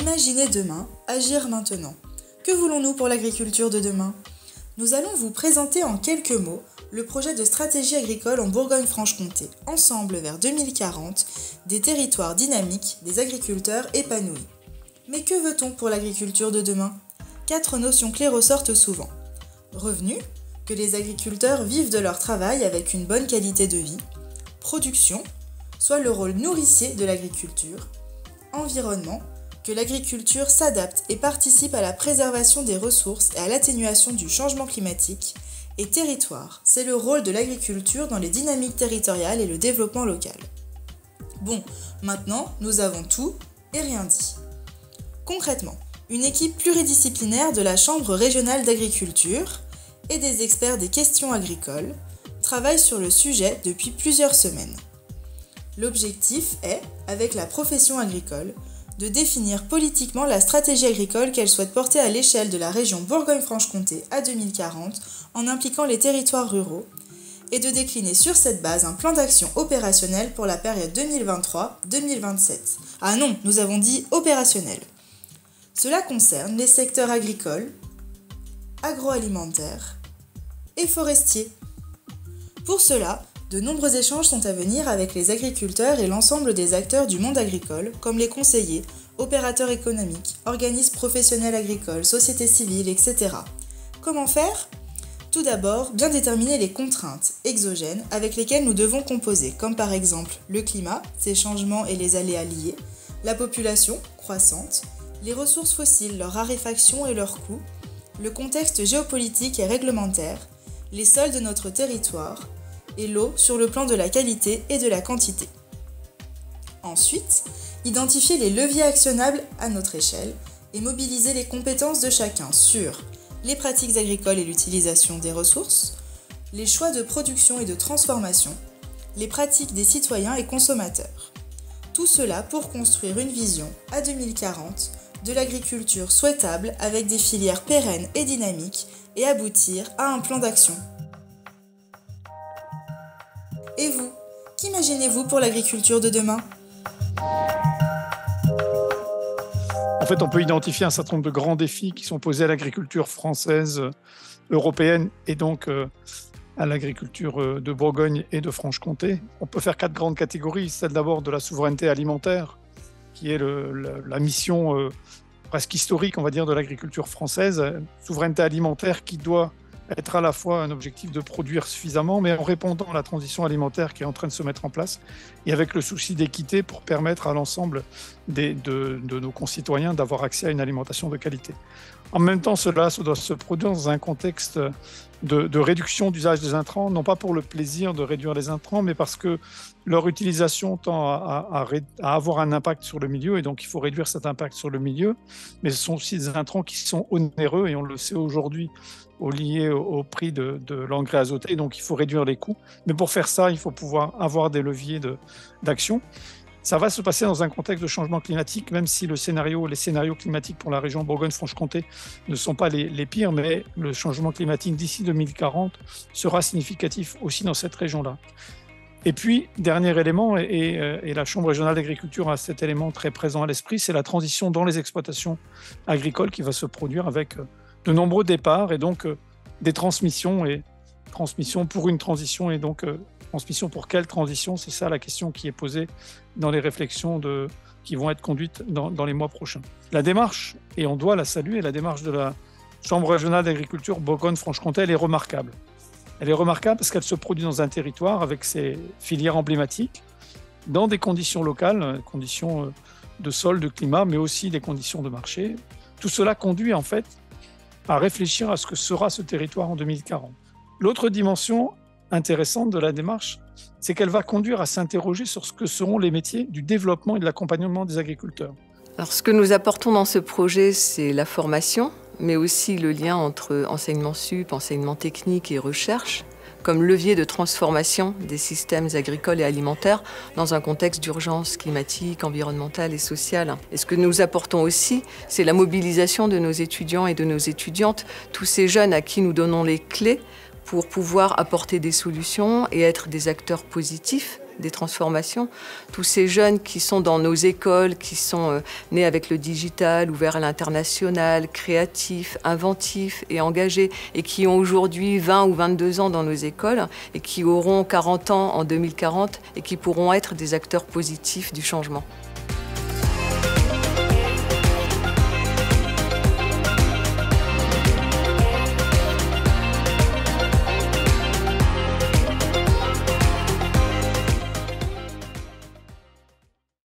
Imaginez demain, agir maintenant. Que voulons-nous pour l'agriculture de demain? Nous allons vous présenter en quelques mots le projet de stratégie agricole en Bourgogne-Franche-Comté, Ensemble vers 2040, des territoires dynamiques, des agriculteurs épanouis. Mais que veut-on pour l'agriculture de demain? 4 notions clés ressortent souvent. Revenus, que les agriculteurs vivent de leur travail avec une bonne qualité de vie. Production, soit le rôle nourricier de l'agriculture. Environnement, que l'agriculture s'adapte et participe à la préservation des ressources et à l'atténuation du changement climatique. Et territoire, c'est le rôle de l'agriculture dans les dynamiques territoriales et le développement local. Bon, maintenant, nous avons tout et rien dit. Concrètement, une équipe pluridisciplinaire de la Chambre régionale d'agriculture et des experts des questions agricoles travaille sur le sujet depuis plusieurs semaines. L'objectif est, avec la profession agricole, de définir politiquement la stratégie agricole qu'elle souhaite porter à l'échelle de la région Bourgogne-Franche-Comté à 2040 en impliquant les territoires ruraux et de décliner sur cette base un plan d'action opérationnel pour la période 2023-2027. Ah non, nous avons dit opérationnel. Cela concerne les secteurs agricoles, agroalimentaires et forestiers. Pour cela, de nombreux échanges sont à venir avec les agriculteurs et l'ensemble des acteurs du monde agricole, comme les conseillers, opérateurs économiques, organismes professionnels agricoles, sociétés civiles, etc. Comment faire? Tout d'abord, bien déterminer les contraintes exogènes avec lesquelles nous devons composer, comme par exemple le climat, ses changements et les aléas liés, la population croissante, les ressources fossiles, leur raréfaction et leurs coûts, le contexte géopolitique et réglementaire, les sols de notre territoire, et l'eau sur le plan de la qualité et de la quantité. Ensuite, identifier les leviers actionnables à notre échelle et mobiliser les compétences de chacun sur les pratiques agricoles et l'utilisation des ressources, les choix de production et de transformation, les pratiques des citoyens et consommateurs. Tout cela pour construire une vision à 2040 de l'agriculture souhaitable avec des filières pérennes et dynamiques et aboutir à un plan d'action. Et vous, qu'imaginez-vous pour l'agriculture de demain? En fait, on peut identifier un certain nombre de grands défis qui sont posés à l'agriculture française, européenne et donc à l'agriculture de Bourgogne et de Franche-Comté. On peut faire 4 grandes catégories. Celle d'abord de la souveraineté alimentaire, qui est la mission presque historique, on va dire, de l'agriculture française. Souveraineté alimentaire qui doit être à la fois un objectif de produire suffisamment, mais en répondant à la transition alimentaire qui est en train de se mettre en place, et avec le souci d'équité pour permettre à l'ensemble de nos concitoyens d'avoir accès à une alimentation de qualité. En même temps, cela doit se produire dans un contexte de réduction d'usage des intrants, non pas pour le plaisir de réduire les intrants, mais parce que leur utilisation tend à avoir un impact sur le milieu, et donc il faut réduire cet impact sur le milieu, mais ce sont aussi des intrants qui sont onéreux, et on le sait aujourd'hui, lié au prix de l'engrais azoté, donc il faut réduire les coûts. Mais pour faire ça, il faut pouvoir avoir des leviers d'action. Ça va se passer dans un contexte de changement climatique, même si les scénarios climatiques pour la région Bourgogne-Franche-Comté ne sont pas les pires, mais le changement climatique d'ici 2040 sera significatif aussi dans cette région-là. Et puis, dernier élément, et la Chambre régionale d'agriculture a cet élément très présent à l'esprit, c'est la transition dans les exploitations agricoles qui va se produire avec de nombreux départs et donc des transmissions pour une transition et donc transmission pour quelle transition? C'est ça la question qui est posée dans les réflexions qui vont être conduites dans les mois prochains. La démarche, et on doit la saluer, la démarche de la Chambre régionale d'agriculture Bourgogne-Franche-Comté, elle est remarquable. Elle est remarquable parce qu'elle se produit dans un territoire avec ses filières emblématiques, dans des conditions locales, conditions de sol, de climat, mais aussi des conditions de marché. Tout cela conduit en fait à réfléchir à ce que sera ce territoire en 2040. L'autre dimension intéressante de la démarche, c'est qu'elle va conduire à s'interroger sur ce que seront les métiers du développement et de l'accompagnement des agriculteurs. Alors, ce que nous apportons dans ce projet, c'est la formation, mais aussi le lien entre enseignement sup, enseignement technique et recherche, comme levier de transformation des systèmes agricoles et alimentaires dans un contexte d'urgence climatique, environnementale et sociale. Et ce que nous apportons aussi, c'est la mobilisation de nos étudiants et de nos étudiantes, tous ces jeunes à qui nous donnons les clés pour pouvoir apporter des solutions et être des acteurs positifs des transformations. Tous ces jeunes qui sont dans nos écoles, qui sont nés avec le digital, ouverts à l'international, créatifs, inventifs et engagés, et qui ont aujourd'hui 20 ou 22 ans dans nos écoles, et qui auront 40 ans en 2040, et qui pourront être des acteurs positifs du changement.